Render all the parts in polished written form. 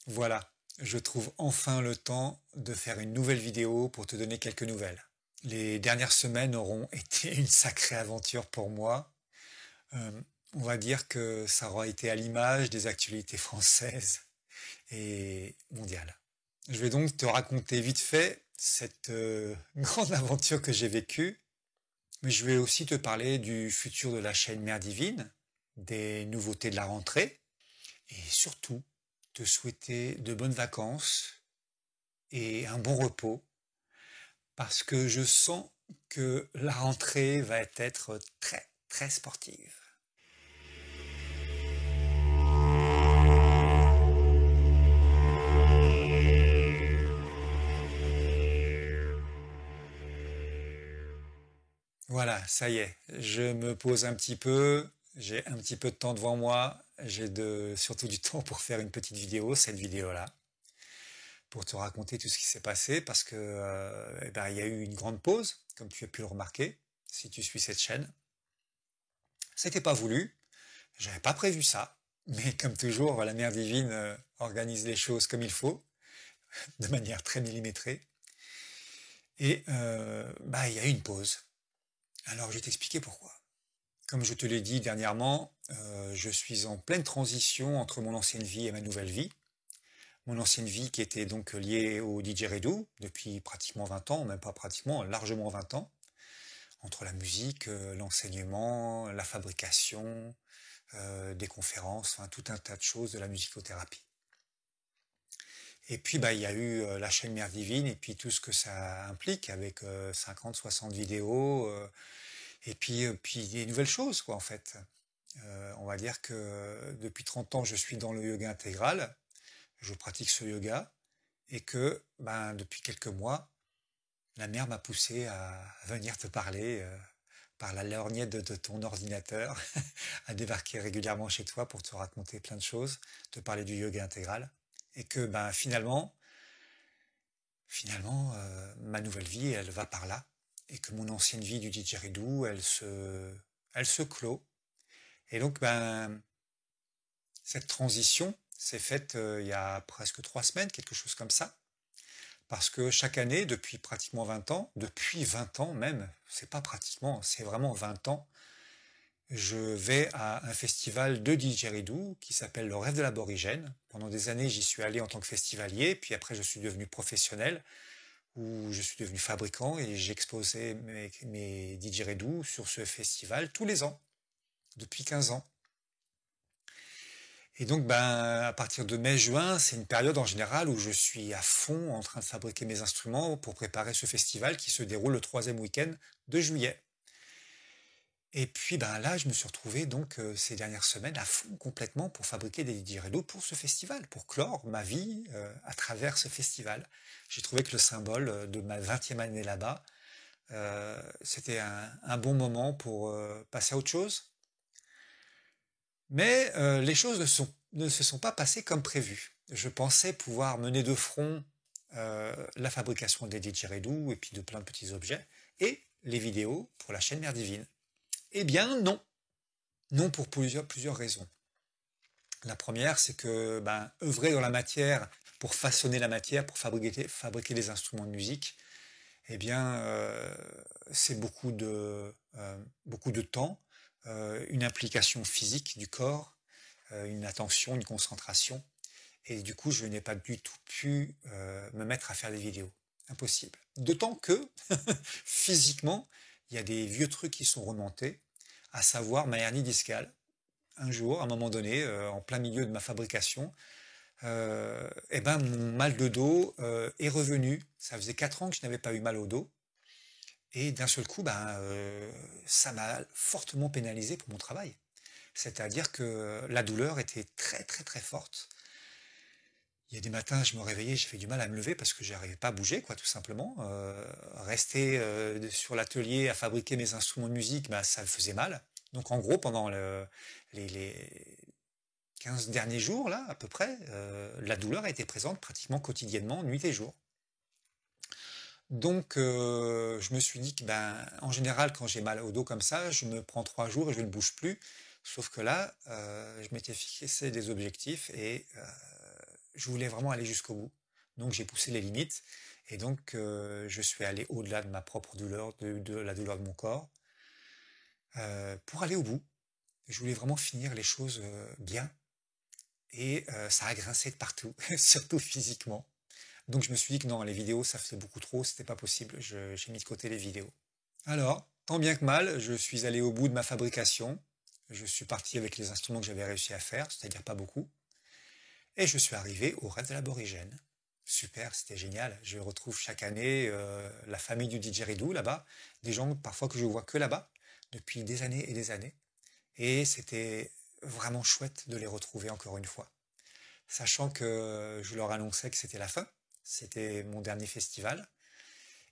Voilà, je trouve enfin le temps de faire une nouvelle vidéo pour te donner quelques nouvelles. Les dernières semaines auront été une sacrée aventure pour moi. Euh, on va dire que ça aura été à l'image des actualités françaises et mondiales. Je vais donc te raconter vite fait cette grande aventure que j'ai vécue, mais je vais aussi te parler du futur de la chaîne Mère Divine, des nouveautés de la rentrée, et surtout te souhaiter de bonnes vacances et un bon repos parce que je sens que la rentrée va être très très sportive. Voilà, ça y est, je me pose un petit peu, j'ai un petit peu de temps devant moi, surtout du temps pour faire une petite vidéo, cette vidéo-là, pour te raconter tout ce qui s'est passé parce que il y a eu une grande pause, comme tu as pu le remarquer, si tu suis cette chaîne. C'était pas voulu, j'avais pas prévu ça, mais comme toujours, la Mère Divine organise les choses comme il faut, de manière très millimétrée. Et il y a eu une pause. Alors je vais t'expliquer pourquoi. Comme je te l'ai dit dernièrement, je suis en pleine transition entre mon ancienne vie et ma nouvelle vie. Mon ancienne vie qui était donc liée au didgeridoo depuis pratiquement 20 ans, même pas pratiquement, largement 20 ans, entre la musique, l'enseignement, la fabrication, des conférences, enfin tout un tas de choses de la musicothérapie. Et puis il y a eu la chaîne Mère Divine et puis tout ce que ça implique avec 50, 60 vidéos et puis des nouvelles choses quoi en fait. On va dire que depuis 30 ans je suis dans le yoga intégral, je pratique ce yoga et que depuis quelques mois la mère m'a poussé à venir te parler par la lorgnette de ton ordinateur, à débarquer régulièrement chez toi pour te raconter plein de choses, te parler du yoga intégral et que finalement, ma nouvelle vie, elle va par là, et que mon ancienne vie du didgeridoo, elle se clôt. Et donc, cette transition s'est faite il y a presque 3 semaines, quelque chose comme ça, parce que chaque année, depuis pratiquement 20 ans, depuis 20 ans même, c'est pas pratiquement, c'est vraiment 20 ans, je vais à un festival de didgeridoo qui s'appelle le Rêve de l'Aborigène. Pendant des années, j'y suis allé en tant que festivalier, puis après, je suis devenu professionnel, où je suis devenu fabricant et j'exposais mes didgeridoo sur ce festival tous les ans, depuis 15 ans. Et donc, à partir de mai-juin, c'est une période en général où je suis à fond en train de fabriquer mes instruments pour préparer ce festival qui se déroule le troisième week-end de juillet. Et puis là, je me suis retrouvé donc ces dernières semaines à fond complètement pour fabriquer des didgeridoo pour ce festival, pour clore ma vie à travers ce festival. J'ai trouvé que le symbole de ma 20e année là-bas, c'était un bon moment pour passer à autre chose. Mais les choses ne se sont pas passées comme prévu. Je pensais pouvoir mener de front la fabrication des didgeridoo et puis de plein de petits objets et les vidéos pour la chaîne Mère Divine. Eh bien non, non pour plusieurs raisons. La première, c'est que œuvrer dans la matière pour façonner la matière, pour fabriquer des instruments de musique, eh bien c'est beaucoup de temps, une implication physique du corps, une attention, une concentration. Et du coup, je n'ai pas du tout pu me mettre à faire des vidéos. Impossible. D'autant que, physiquement, il y a des vieux trucs qui sont remontés, à savoir ma hernie discale. Un jour, à un moment donné, en plein milieu de ma fabrication, mon mal de dos est revenu. Ça faisait 4 ans que je n'avais pas eu mal au dos. Et d'un seul coup, ça m'a fortement pénalisé pour mon travail. C'est-à-dire que la douleur était très très très forte. Il y a des matins, je me réveillais, j'avais du mal à me lever parce que j'arrivais pas à bouger, quoi, tout simplement. Rester sur l'atelier à fabriquer mes instruments de musique, ça me faisait mal. Donc en gros, pendant les 15 derniers jours, là, à peu près, la douleur a été présente pratiquement quotidiennement, nuit et jour. Donc je me suis dit que en général, quand j'ai mal au dos comme ça, je me prends 3 jours et je ne bouge plus. Sauf que là, je m'étais fixé des objectifs et je voulais vraiment aller jusqu'au bout. Donc j'ai poussé les limites et donc je suis allé au-delà de ma propre douleur, de la douleur de mon corps, pour aller au bout. Je voulais vraiment finir les choses bien et ça a grincé de partout, surtout physiquement. Donc je me suis dit que non, les vidéos, ça faisait beaucoup trop, c'était pas possible, j'ai mis de côté les vidéos. Alors, tant bien que mal, je suis allé au bout de ma fabrication. Je suis parti avec les instruments que j'avais réussi à faire, c'est-à-dire pas beaucoup. Et je suis arrivé au rêve de l'aborigène. Super, c'était génial. Je retrouve chaque année la famille du didgeridoo là-bas, des gens parfois que je vois que là-bas, depuis des années et des années. Et c'était vraiment chouette de les retrouver encore une fois. Sachant que je leur annonçais que c'était la fin, c'était mon dernier festival,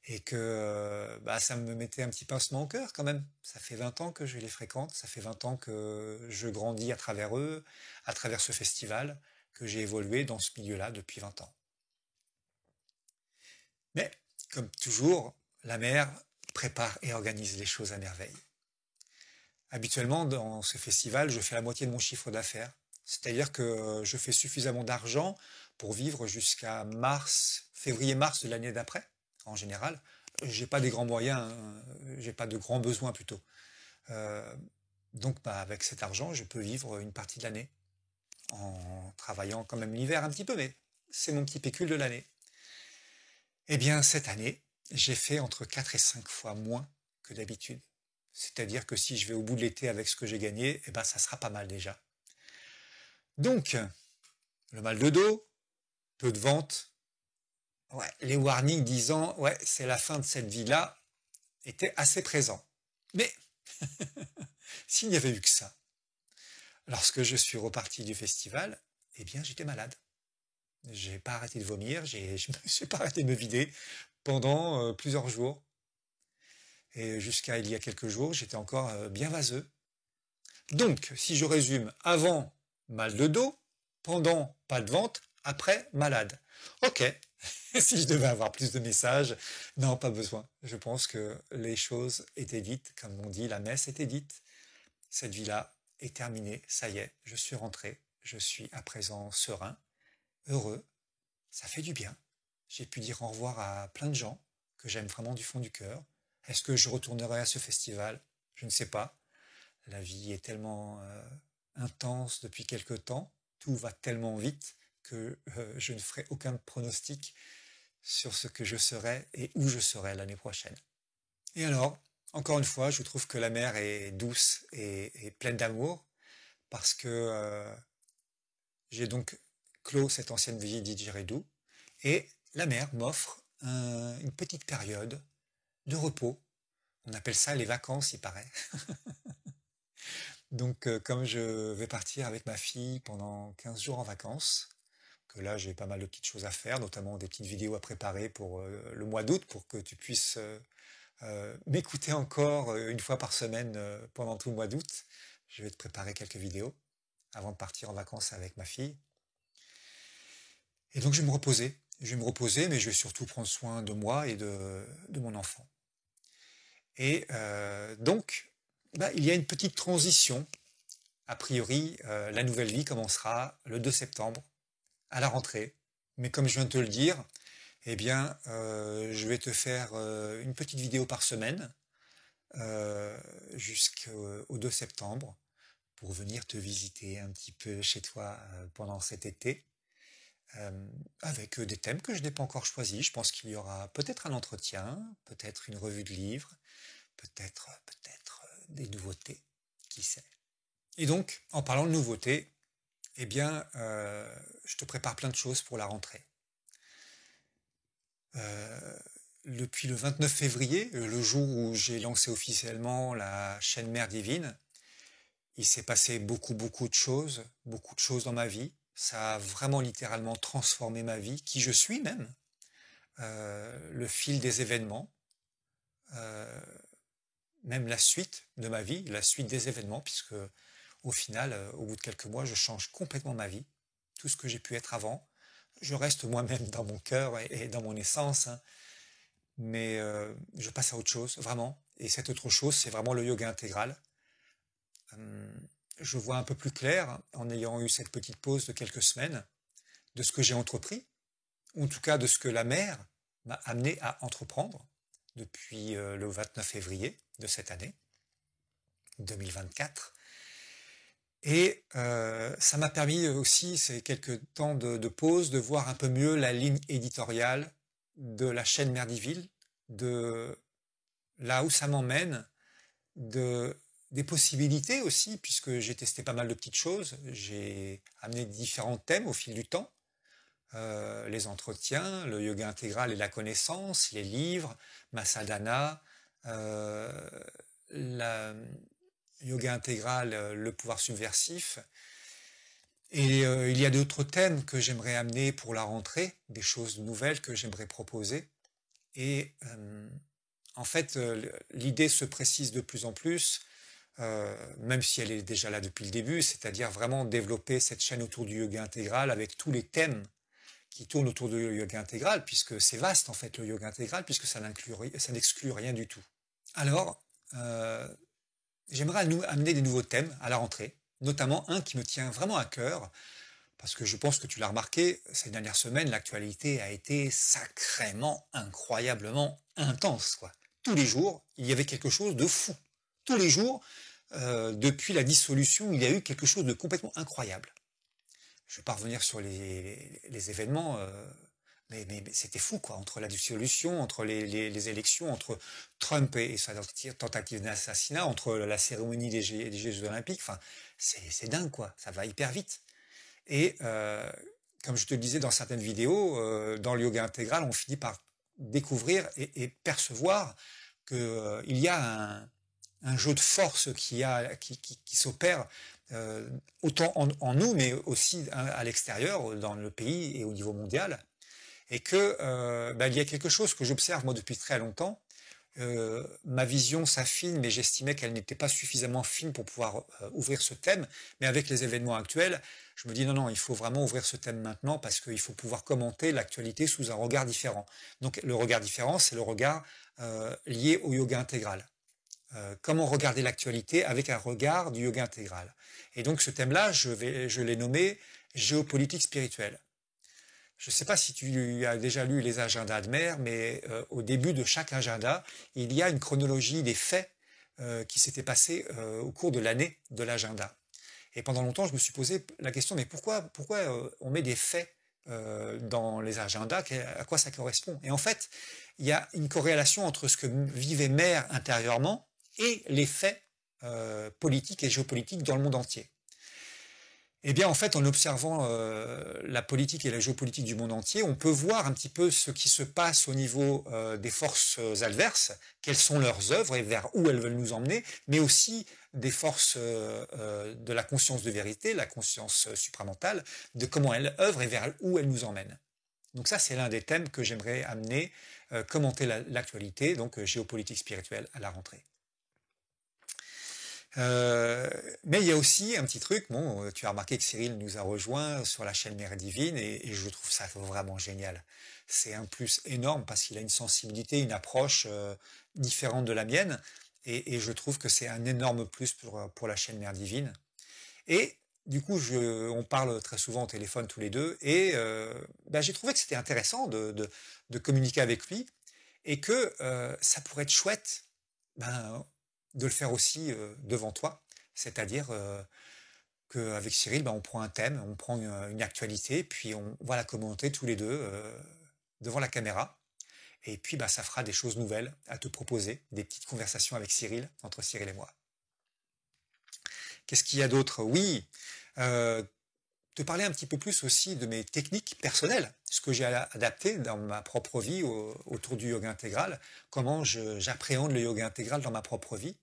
et que bah, ça me mettait un petit pincement au cœur quand même. Ça fait 20 ans que je les fréquente, ça fait 20 ans que je grandis à travers eux, à travers ce festival, que j'ai évolué dans ce milieu-là depuis 20 ans. Mais, comme toujours, la mère prépare et organise les choses à merveille. Habituellement, dans ce festival, je fais la moitié de mon chiffre d'affaires. C'est-à-dire que je fais suffisamment d'argent pour vivre jusqu'à mars, février-mars de l'année d'après, en général. J'ai pas des grands moyens, hein, j'ai pas de grands besoins plutôt. Euh, donc, bah, avec cet argent, je peux vivre une partie de l'année en travaillant quand même l'hiver un petit peu, mais c'est mon petit pécule de l'année. Eh bien, cette année, j'ai fait entre 4 et 5 fois moins que d'habitude. C'est-à-dire que si je vais au bout de l'été avec ce que j'ai gagné, eh ben, ça sera pas mal déjà. Donc, le mal de dos, peu de ventes, ouais, les warnings disant ouais, c'est la fin de cette vie-là étaient assez présents. Mais s'il n'y avait eu que ça, lorsque je suis reparti du festival, eh bien j'étais malade. J'ai pas arrêté de vomir, je me suis pas arrêté de me vider pendant plusieurs jours. Et jusqu'à il y a quelques jours, j'étais encore bien vaseux. Donc, si je résume, avant, mal de dos, pendant, pas de vente, après, malade. Ok, si je devais avoir plus de messages, non, pas besoin. Je pense que les choses étaient dites, comme on dit, la messe était dite. Cette vie-là est terminée, ça y est, je suis rentré, je suis à présent serein, heureux, ça fait du bien. J'ai pu dire au revoir à plein de gens que j'aime vraiment du fond du cœur. Est-ce que je retournerai à ce festival? Je ne sais pas. La vie est tellement intense depuis quelque temps, tout va tellement vite que je ne ferai aucun pronostic sur ce que je serai et où je serai l'année prochaine. Et alors, encore une fois, je trouve que la mer est douce et pleine d'amour parce que j'ai donc clos cette ancienne vie didgeridoo et la mer m'offre une petite période de repos. On appelle ça les vacances, il paraît. Donc, comme je vais partir avec ma fille pendant 15 jours en vacances, que là j'ai pas mal de petites choses à faire, notamment des petites vidéos à préparer pour le mois d'août, pour que tu puisses m'écouter encore une fois par semaine pendant tout le mois d'août. Je vais te préparer quelques vidéos avant de partir en vacances avec ma fille. Et donc je vais me reposer. Je vais me reposer, mais je vais surtout prendre soin de moi et de mon enfant. Et donc, bah, il y a une petite transition. A priori, la nouvelle vie commencera le 2 septembre, à la rentrée. Mais comme je viens de te le dire, eh bien, je vais te faire une petite vidéo par semaine jusqu'au 2 septembre pour venir te visiter un petit peu chez toi pendant cet été, avec des thèmes que je n'ai pas encore choisis. Je pense qu'il y aura peut-être un entretien, peut-être une revue de livres, peut-être des nouveautés, qui sait. Et donc, en parlant de nouveautés, eh bien, je te prépare plein de choses pour la rentrée. Depuis le 29 février, le jour où j'ai lancé officiellement la chaîne Mère Divine, il s'est passé beaucoup de choses dans ma vie. Ça a vraiment littéralement transformé ma vie, qui je suis même, le fil des événements, euh, même la suite de ma vie, la suite des événements, puisque au final, au bout de quelques mois, je change complètement ma vie. Tout ce que j'ai pu être avant, je reste moi-même dans mon cœur et dans mon essence, hein, mais je passe à autre chose, vraiment. Et cette autre chose, c'est vraiment le yoga intégral. Je vois un peu plus clair en ayant eu cette petite pause de quelques semaines, de ce que j'ai entrepris, ou en tout cas de ce que la mer m'a amené à entreprendre depuis le 29 février de cette année, 2024. Et ça m'a permis aussi, ces quelques temps de pause, de voir un peu mieux la ligne éditoriale de la chaîne Merdiville, de là où ça m'emmène, des possibilités aussi, puisque j'ai testé pas mal de petites choses. J'ai amené différents thèmes au fil du temps. Les entretiens, le yoga intégral et la connaissance, les livres, ma sadhana, la yoga intégral, le pouvoir subversif. Et il y a d'autres thèmes que j'aimerais amener pour la rentrée, des choses nouvelles que j'aimerais proposer. Et en fait, l'idée se précise de plus en plus, même si elle est déjà là depuis le début, c'est-à-dire vraiment développer cette chaîne autour du yoga intégral avec tous les thèmes qui tournent autour du yoga intégral, puisque c'est vaste en fait le yoga intégral, puisque ça n'exclut rien du tout. Alors, j'aimerais amener des nouveaux thèmes à la rentrée, notamment un qui me tient vraiment à cœur, parce que je pense que tu l'as remarqué, ces dernières semaines, l'actualité a été sacrément, incroyablement intense, quoi. Tous les jours, il y avait quelque chose de fou. Tous les jours, depuis la dissolution, il y a eu quelque chose de complètement incroyable. Je ne vais pas revenir sur les événements, mais c'était fou, quoi, entre la dissolution, entre les élections, entre Trump et sa tentative d'assassinat, entre la cérémonie des Jeux Olympiques, enfin, c'est dingue, quoi, ça va hyper vite. Et comme je te le disais dans certaines vidéos, dans le yoga intégral, on finit par découvrir et percevoir qu'il y a un jeu de force qui s'opère autant en nous, mais aussi à l'extérieur, dans le pays et au niveau mondial. Et que il y a quelque chose que j'observe moi depuis très longtemps. Ma vision s'affine, mais j'estimais qu'elle n'était pas suffisamment fine pour pouvoir ouvrir ce thème. Mais avec les événements actuels, je me dis non, il faut vraiment ouvrir ce thème maintenant parce qu'il faut pouvoir commenter l'actualité sous un regard différent. Donc le regard différent, c'est le regard lié au yoga intégral. Comment regarder l'actualité avec un regard du yoga intégral. Et donc ce thème-là, je l'ai nommé géopolitique spirituelle. Je ne sais pas si tu as déjà lu les agendas de mer, mais au début de chaque agenda, il y a une chronologie des faits qui s'étaient passés au cours de l'année de l'agenda. Et pendant longtemps, je me suis posé la question, mais pourquoi on met des faits dans les agendas, à quoi ça correspond? Et en fait, il y a une corrélation entre ce que vivait Mère intérieurement et les faits politiques et géopolitiques dans le monde entier. Eh bien, en fait, en observant la politique et la géopolitique du monde entier, on peut voir un petit peu ce qui se passe au niveau des forces adverses, quelles sont leurs œuvres et vers où elles veulent nous emmener, mais aussi des forces de la conscience de vérité, la conscience supramentale, de comment elles œuvrent et vers où elles nous emmènent. Donc ça, c'est l'un des thèmes que j'aimerais amener, commenter l'actualité, donc géopolitique spirituelle à la rentrée. Mais il y a aussi un petit truc, bon, tu as remarqué que Cyril nous a rejoint sur la chaîne Mère Divine et je trouve ça vraiment génial. C'est un plus énorme parce qu'il a une sensibilité, une approche différente de la mienne et je trouve que c'est un énorme plus pour la chaîne Mère Divine. Et du coup, on parle très souvent au téléphone tous les deux et j'ai trouvé que c'était intéressant de communiquer avec lui et que ça pourrait être chouette de le faire aussi devant toi, c'est-à-dire qu'avec Cyril, on prend un thème, on prend une actualité, puis on va la commenter tous les deux devant la caméra, et puis ça fera des choses nouvelles à te proposer, des petites conversations avec Cyril, entre Cyril et moi. Qu'est-ce qu'il y a d'autre? Oui, te parler un petit peu plus aussi de mes techniques personnelles, ce que j'ai adapté dans ma propre vie autour du yoga intégral, comment j'appréhende le yoga intégral dans ma propre vie.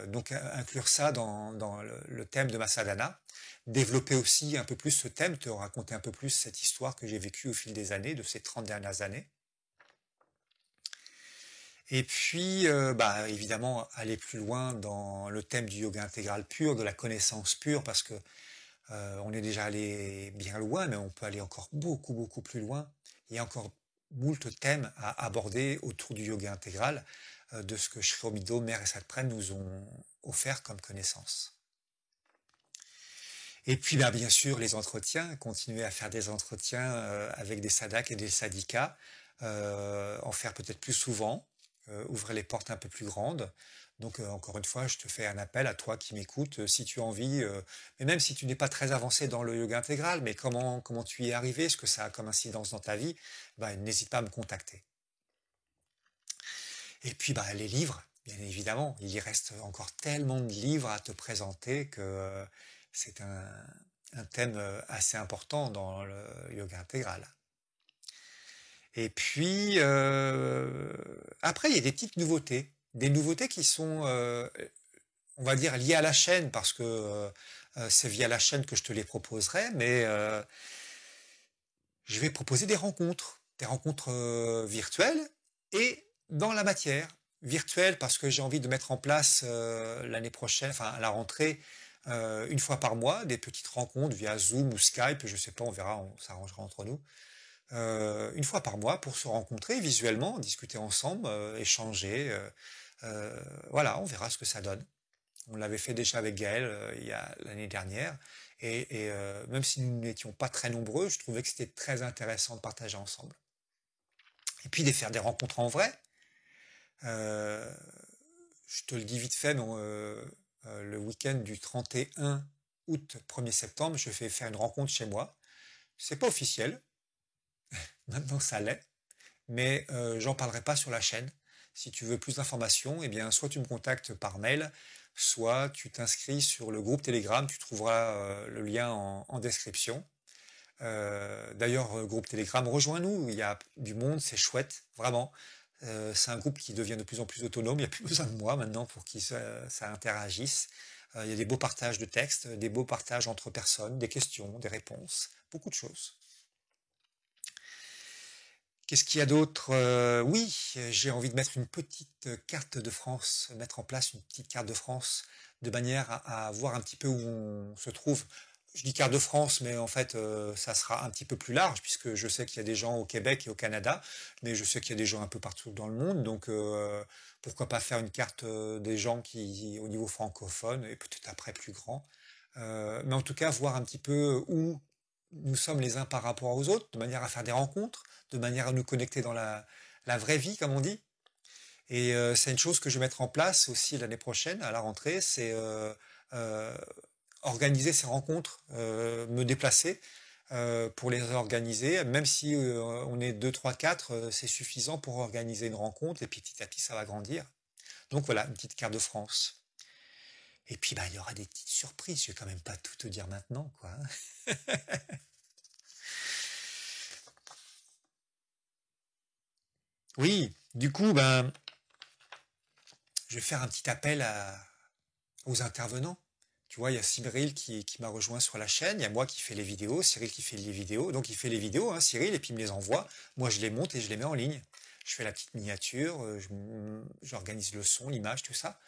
Donc inclure ça dans le thème de ma sadhana, développer aussi un peu plus ce thème, te raconter un peu plus cette histoire que j'ai vécue au fil des années, de ces 30 dernières années. Et puis, évidemment, aller plus loin dans le thème du yoga intégral pur, de la connaissance pure, parce que on est déjà allé bien loin, mais on peut aller encore beaucoup, beaucoup plus loin. Il y a encore moult thèmes à aborder autour du yoga intégral, de ce que Sri Aurobindo, Mère et Satprem nous ont offert comme connaissance. Et puis, ben, bien sûr, les entretiens, continuer à faire des entretiens avec des sadhaks et des sadhikas, en faire peut-être plus souvent, ouvrir les portes un peu plus grandes. Donc, encore une fois, je te fais un appel à toi qui m'écoutes, si tu as envie, mais même si tu n'es pas très avancé dans le yoga intégral, mais comment tu y es arrivé, ce que ça a comme incidence dans ta vie, ben, n'hésite pas à me contacter. Et puis, bah, les livres, bien évidemment, il y reste encore tellement de livres à te présenter que c'est un thème assez important dans le yoga intégral. Et puis, après, il y a des petites nouveautés. Des nouveautés qui sont, on va dire, liées à la chaîne, parce que c'est via la chaîne que je te les proposerai, mais je vais proposer des rencontres virtuelles et dans la matière. Virtuelle parce que j'ai envie de mettre en place l'année prochaine, enfin à la rentrée, une fois par mois, des petites rencontres via Zoom ou Skype, je sais pas, on verra, on s'arrangera entre nous. Une fois par mois pour se rencontrer visuellement, discuter ensemble, échanger. Voilà, on verra ce que ça donne. On l'avait fait déjà avec Gaël il y a l'année dernière. Et même si nous n'étions pas très nombreux, je trouvais que c'était très intéressant de partager ensemble. Et puis de faire des rencontres en vrai. Euh, je te le dis vite fait, mais le week-end du 31 août, 1er septembre, je vais faire une rencontre chez moi. C'est pas officiel, maintenant ça l'est, mais j'en parlerai pas sur la chaîne. Si tu veux plus d'informations, eh bien, soit tu me contactes par mail, soit tu t'inscris sur le groupe Telegram, tu trouveras le lien en description. D'ailleurs, groupe Telegram, rejoins-nous, il y a du monde, c'est chouette, vraiment. C'est un groupe qui devient de plus en plus autonome, il n'y a plus besoin de moi maintenant pour que ça interagisse. Il y a des beaux partages de textes, des beaux partages entre personnes, des questions, des réponses, beaucoup de choses. Qu'est-ce qu'il y a d'autre? Oui, j'ai envie de mettre une petite carte de France, mettre en place une petite carte de France, de manière à voir un petit peu où on se trouve. Je dis carte de France, mais en fait, ça sera un petit peu plus large, puisque je sais qu'il y a des gens au Québec et au Canada, mais je sais qu'il y a des gens un peu partout dans le monde, donc pourquoi pas faire une carte des gens qui, au niveau francophone, et peut-être après plus grand. Mais en tout cas, voir un petit peu où nous sommes les uns par rapport aux autres, de manière à faire des rencontres, de manière à nous connecter dans la vraie vie, comme on dit. Et c'est une chose que je vais mettre en place aussi l'année prochaine, à la rentrée, c'est euh, organiser ces rencontres, me déplacer pour les organiser, même si on est 2, 3, 4, c'est suffisant pour organiser une rencontre, et puis petit à petit, ça va grandir. Donc voilà, une petite carte de France. Et puis, bah, il y aura des petites surprises, je vais quand même pas tout te dire maintenant, quoi. Oui, du coup, ben, je vais faire un petit appel aux intervenants. Tu vois, il y a Cyril qui m'a rejoint sur la chaîne, il y a moi qui fais les vidéos, Cyril qui fait les vidéos. Donc il fait les vidéos, hein, Cyril, et puis il me les envoie. Moi, je les monte et je les mets en ligne. Je fais la petite miniature, j'organise le son, l'image, tout ça.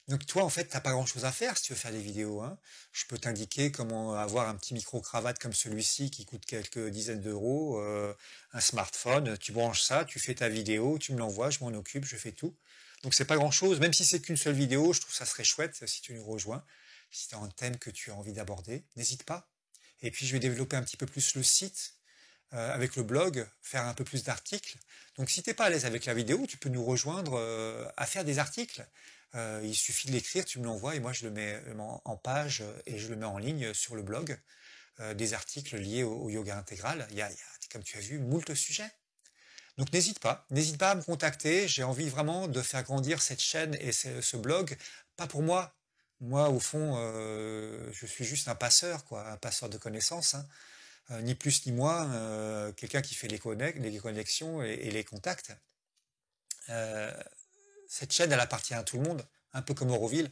Donc toi, en fait, t'as pas grand-chose à faire si tu veux faire des vidéos, hein. Je peux t'indiquer comment avoir un petit micro-cravate comme celui-ci qui coûte quelques dizaines d'euros, un smartphone, tu branches ça, tu fais ta vidéo, tu me l'envoies, je m'en occupe, je fais tout. Donc c'est pas grand-chose, même si c'est qu'une seule vidéo, je trouve ça serait chouette si tu nous rejoins, si tu as un thème que tu as envie d'aborder, n'hésite pas. Et puis je vais développer un petit peu plus le site, avec le blog, faire un peu plus d'articles. Donc si t'es pas à l'aise avec la vidéo, tu peux nous rejoindre à faire des articles. Il suffit de l'écrire, tu me l'envoies et moi je le mets en page et je le mets en ligne sur le blog. Des articles liés au yoga intégral. Il y a, comme tu as vu, moult sujets. Donc n'hésite pas à me contacter. J'ai envie vraiment de faire grandir cette chaîne et ce blog. Pas pour moi. Moi, au fond, je suis juste un passeur, quoi, un passeur de connaissances, hein. Ni plus ni moins, quelqu'un qui fait les connexions et les contacts. Euh, cette chaîne, elle appartient à tout le monde, un peu comme Auroville.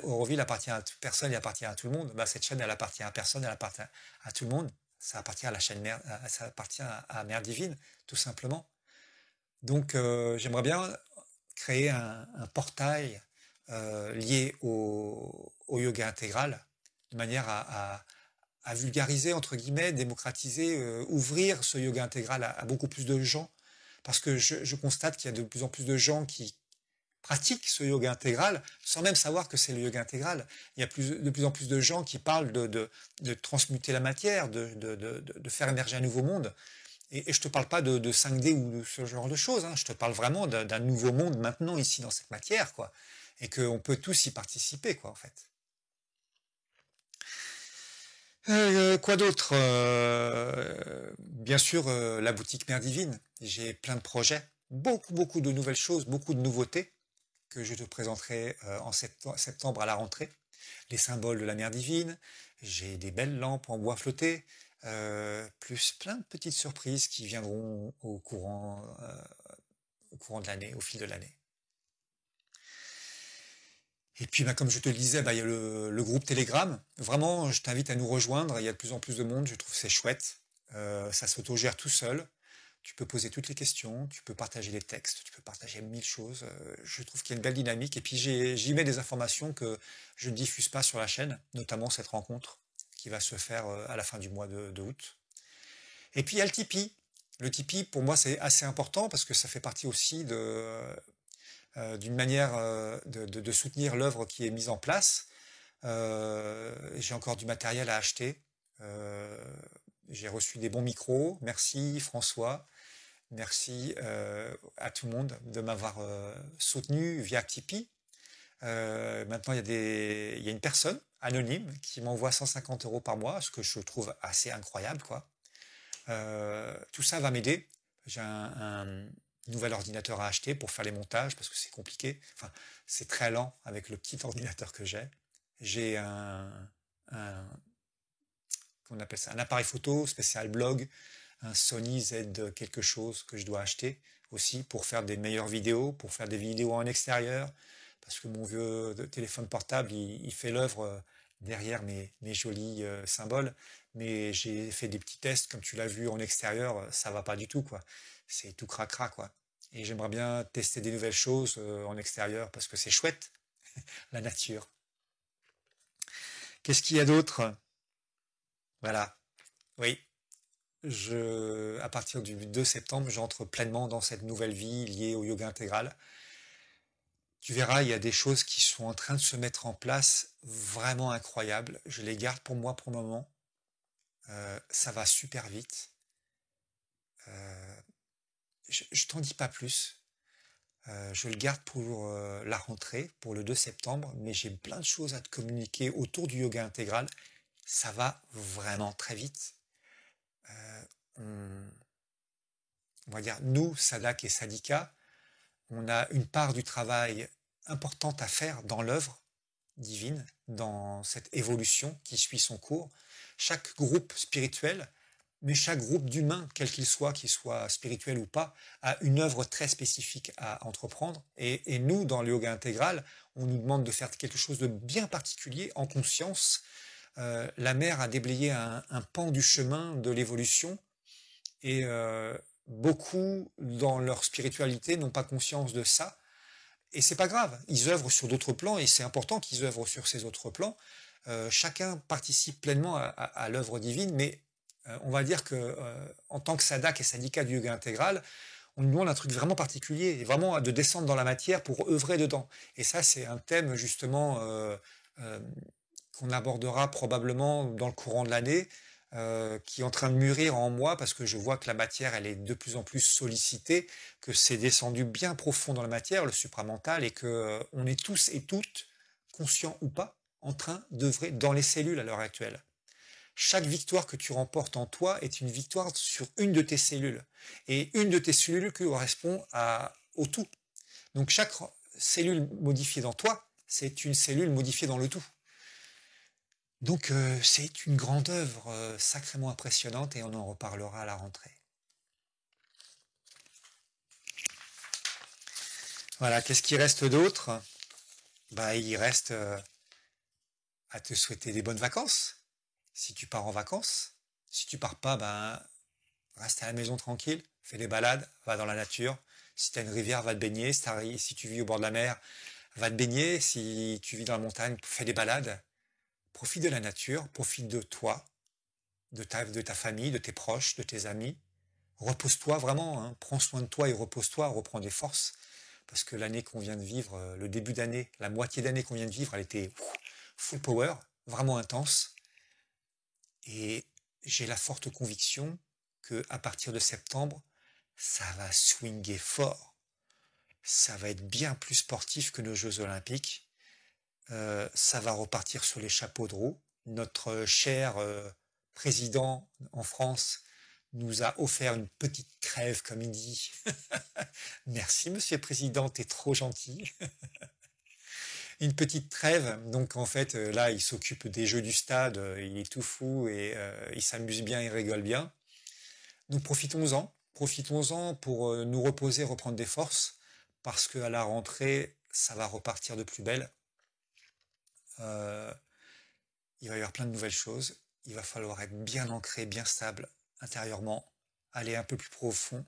Auroville appartient à toute personne et appartient à tout le monde. Bah, cette chaîne, elle appartient à personne, elle appartient à tout le monde. Ça appartient à la chaîne Mère, ça appartient à Mère Divine, tout simplement. Donc, j'aimerais bien créer un portail lié au yoga intégral, de manière à vulgariser, entre guillemets, démocratiser, ouvrir ce yoga intégral à beaucoup plus de gens. Parce que je constate qu'il y a de plus en plus de gens pratiquent ce yoga intégral sans même savoir que c'est le yoga intégral. Il y a de plus en plus de gens qui parlent de transmuter la matière, de faire émerger un nouveau monde. Et je te parle pas de 5D ou de ce genre de choses, hein. Je te parle vraiment d'un nouveau monde maintenant ici dans cette matière, quoi. Et qu'on peut tous y participer, quoi, en fait. Quoi d'autre? Bien sûr, la boutique Mère Divine. J'ai plein de projets, beaucoup de nouvelles choses, beaucoup de nouveautés que je te présenterai en septembre à la rentrée. Les symboles de la Mère Divine, j'ai des belles lampes en bois flotté, plus plein de petites surprises qui viendront au courant de l'année, au fil de l'année. Et puis, bah, comme je te le disais, bah, il y a le groupe Telegram. Vraiment, je t'invite à nous rejoindre. Il y a de plus en plus de monde. Je trouve que c'est chouette. Ça s'autogère tout seul. Tu peux poser toutes les questions. Tu peux partager les textes. Tu peux partager mille choses. Je trouve qu'il y a une belle dynamique. Et puis, j'y mets des informations que je ne diffuse pas sur la chaîne, notamment cette rencontre qui va se faire à la fin du mois de août. Et puis, il y a le Tipeee. Le Tipeee, pour moi, c'est assez important parce que ça fait partie aussi d'une manière de soutenir l'œuvre qui est mise en place. J'ai encore du matériel à acheter. J'ai reçu des bons micros. Merci François. Merci à tout le monde de m'avoir soutenu via Tipeee. Maintenant, il y a une personne anonyme qui m'envoie 150 € par mois, ce que je trouve assez incroyable, quoi. Tout ça va m'aider. J'ai un nouvel ordinateur à acheter pour faire les montages parce que c'est compliqué. Enfin, c'est très lent avec le petit ordinateur que j'ai. J'ai qu'on appelle ça, un appareil photo spécial blog, un Sony Z quelque chose que je dois acheter aussi pour faire des meilleures vidéos, pour faire des vidéos en extérieur, parce que mon vieux téléphone portable, il fait l'œuvre derrière mes jolis symboles, mais j'ai fait des petits tests, comme tu l'as vu en extérieur, ça va pas du tout, quoi. C'est tout cracra, quoi. Et j'aimerais bien tester des nouvelles choses en extérieur, parce que c'est chouette, la nature. Qu'est-ce qu'il y a d'autre? Voilà. Oui. À partir du 2 septembre, j'entre pleinement dans cette nouvelle vie liée au yoga intégral. Tu verras, il y a des choses qui sont en train de se mettre en place vraiment incroyables. Je les garde pour moi pour le moment. Ça va super vite. Je t'en dis pas plus. Je le garde pour la rentrée, pour le 2 septembre, mais j'ai plein de choses à te communiquer autour du yoga intégral. Ça va vraiment très vite. On, on va dire, nous, Sadak et Sadika, on a une part du travail importante à faire dans l'œuvre divine, dans cette évolution qui suit son cours. Chaque groupe spirituel, mais chaque groupe d'humains, quel qu'il soit spirituel ou pas, a une œuvre très spécifique à entreprendre. Et nous, dans le yoga intégral, on nous demande de faire quelque chose de bien particulier en conscience. La mère a déblayé un pan du chemin de l'évolution et beaucoup, dans leur spiritualité, n'ont pas conscience de ça. Et c'est pas grave, ils œuvrent sur d'autres plans et c'est important qu'ils œuvrent sur ces autres plans. Chacun participe pleinement à l'œuvre divine, mais on va dire que en tant que sadak et syndicat du yoga intégral, on nous demande un truc vraiment particulier, et vraiment de descendre dans la matière pour œuvrer dedans. Et ça, c'est un thème justement euh, qu'on abordera probablement dans le courant de l'année, qui est en train de mûrir en moi parce que je vois que la matière, elle est de plus en plus sollicitée, que c'est descendu bien profond dans la matière, le supramental, et que on est tous et toutes, conscients ou pas, en train d'œuvrer dans les cellules à l'heure actuelle. Chaque victoire que tu remportes en toi est une victoire sur une de tes cellules. Et une de tes cellules correspond au tout. Donc chaque cellule modifiée dans toi, c'est une cellule modifiée dans le tout. Donc c'est une grande œuvre sacrément impressionnante et on en reparlera à la rentrée. Voilà, qu'est-ce qui reste d'autre? Bah, il reste à te souhaiter des bonnes vacances, si tu pars en vacances. Si tu pars pas, ben, reste à la maison tranquille, fais des balades, va dans la nature. Si tu as une rivière, va te baigner. Si tu vis au bord de la mer, va te baigner. Si tu vis dans la montagne, fais des balades. Profite de la nature, profite de toi, de ta famille, de tes proches, de tes amis. Repose-toi vraiment, hein. Prends soin de toi et repose-toi, reprends des forces. parce que l'année qu'on vient de vivre, le début d'année, la moitié d'année qu'on vient de vivre, elle était full power, vraiment intense. Et j'ai la forte conviction que à partir de septembre, ça va swinguer fort. Ça va être bien plus sportif que nos Jeux Olympiques. Ça va repartir sur les chapeaux de roue. Notre cher président en France nous a offert une petite trêve, comme il dit. Merci, monsieur le président, t'es trop gentil. Une petite trêve. Donc en fait, là, il s'occupe des jeux du stade, il est tout fou et il s'amuse bien, il rigole bien. Donc profitons-en pour nous reposer, reprendre des forces, parce qu'à la rentrée, ça va repartir de plus belle. Il va y avoir plein de nouvelles choses. Il va falloir être bien ancré, bien stable intérieurement, aller un peu plus profond,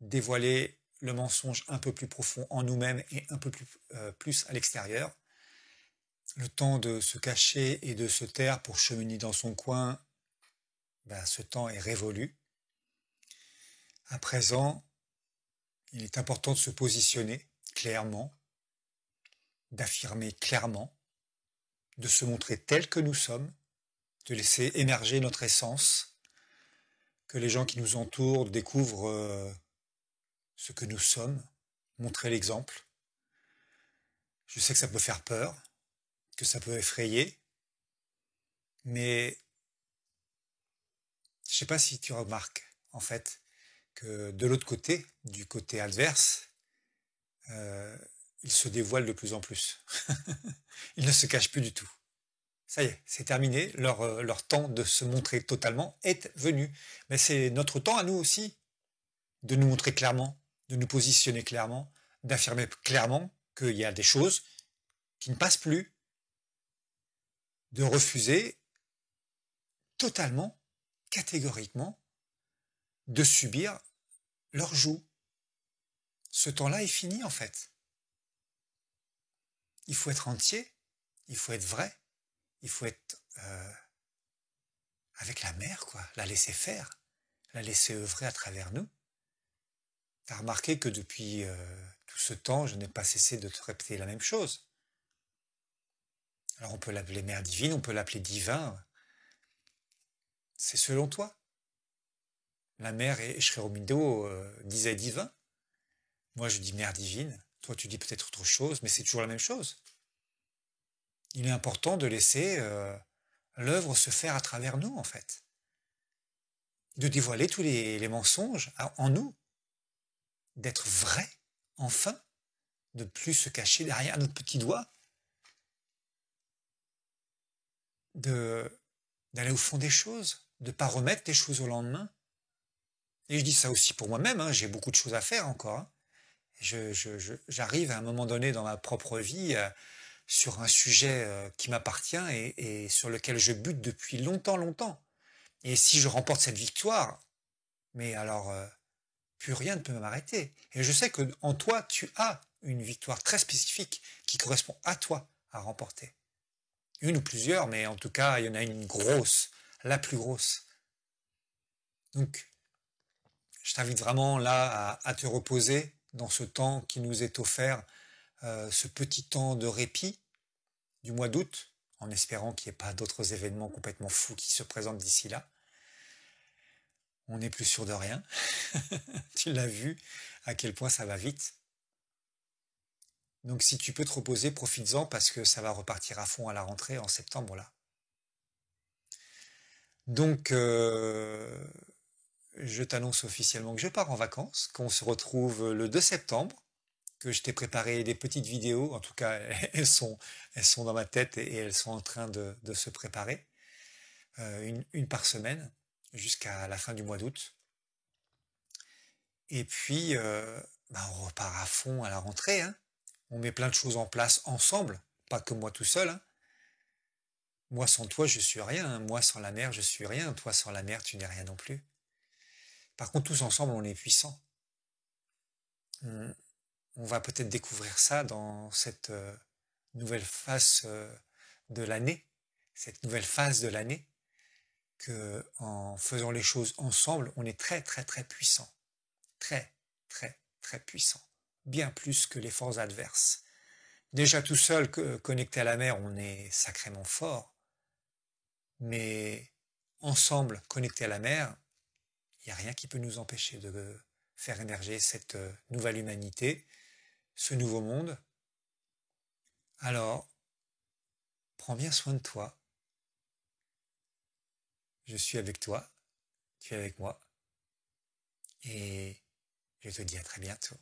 dévoiler le mensonge un peu plus profond en nous-mêmes et un peu plus à l'extérieur. Le temps de se cacher et de se taire pour cheminer dans son coin, ben, ce temps est révolu. À présent, il est important de se positionner clairement, d'affirmer clairement, de se montrer tel que nous sommes, de laisser émerger notre essence, que les gens qui nous entourent découvrent ce que nous sommes, montrer l'exemple. Je sais que ça peut faire peur, que ça peut effrayer, mais je ne sais pas si tu remarques, en fait, que de l'autre côté, du côté adverse, ils se dévoilent de plus en plus. Ils ne se cachent plus du tout. Ça y est, c'est terminé, leur temps de se montrer totalement est venu. Mais c'est notre temps à nous aussi, de nous montrer clairement, de nous positionner clairement, d'affirmer clairement qu'il y a des choses qui ne passent plus, de refuser totalement, catégoriquement, de subir leur joug. Ce temps-là est fini en fait. Il faut être entier, il faut être vrai, il faut être avec la mer, quoi, la laisser faire, la laisser œuvrer à travers nous. T'as remarqué que depuis tout ce temps, je n'ai pas cessé de te répéter la même chose. Alors on peut l'appeler mère divine, on peut l'appeler divin. C'est selon toi. La mère Eshreromindo disait divin. Moi je dis mère divine. Toi tu dis peut-être autre chose, mais c'est toujours la même chose. Il est important de laisser l'œuvre se faire à travers nous, en fait. De dévoiler tous les mensonges en nous. D'être vrai, enfin. De ne plus se cacher derrière notre petit doigt. D'aller au fond des choses. De ne pas remettre les choses au lendemain. Et je dis ça aussi pour moi-même, hein, j'ai beaucoup de choses à faire encore. Hein. J'arrive à un moment donné dans ma propre vie sur un sujet qui m'appartient et sur lequel je bute depuis longtemps, longtemps. Et si je remporte cette victoire, mais alors plus rien ne peut m'arrêter. Et je sais que en toi, tu as une victoire très spécifique qui correspond à toi à remporter. Une ou plusieurs, mais en tout cas, il y en a une grosse, la plus grosse. Donc, je t'invite vraiment là à te reposer dans ce temps qui nous est offert, ce petit temps de répit du mois d'août, en espérant qu'il n'y ait pas d'autres événements complètement fous qui se présentent d'ici là. On n'est plus sûr de rien. Tu l'as vu à quel point ça va vite. Donc si tu peux te reposer, profites-en parce que ça va repartir à fond à la rentrée en septembre là. Donc je t'annonce officiellement que je pars en vacances, qu'on se retrouve le 2 septembre, que je t'ai préparé des petites vidéos, en tout cas elles sont dans ma tête et elles sont en train de se préparer, une par semaine jusqu'à la fin du mois d'août. Et puis on repart à fond à la rentrée, hein. On met plein de choses en place ensemble, pas que moi tout seul. Hein. Moi sans toi, je suis rien. Hein. Moi sans la mer, je suis rien. Toi sans la mer, tu n'es rien non plus. Par contre, tous ensemble, on est puissants. On va peut-être découvrir ça dans cette nouvelle phase de l'année, cette nouvelle phase de l'année, que en faisant les choses ensemble, on est très très très puissant, très très très puissant. bien plus que les forces adverses. Déjà tout seul, connecté à la mer, on est sacrément fort, mais ensemble, connectés à la mer, il n'y a rien qui peut nous empêcher de faire émerger cette nouvelle humanité, ce nouveau monde. Alors, prends bien soin de toi. Je suis avec toi, tu es avec moi, et je te dis à très bientôt.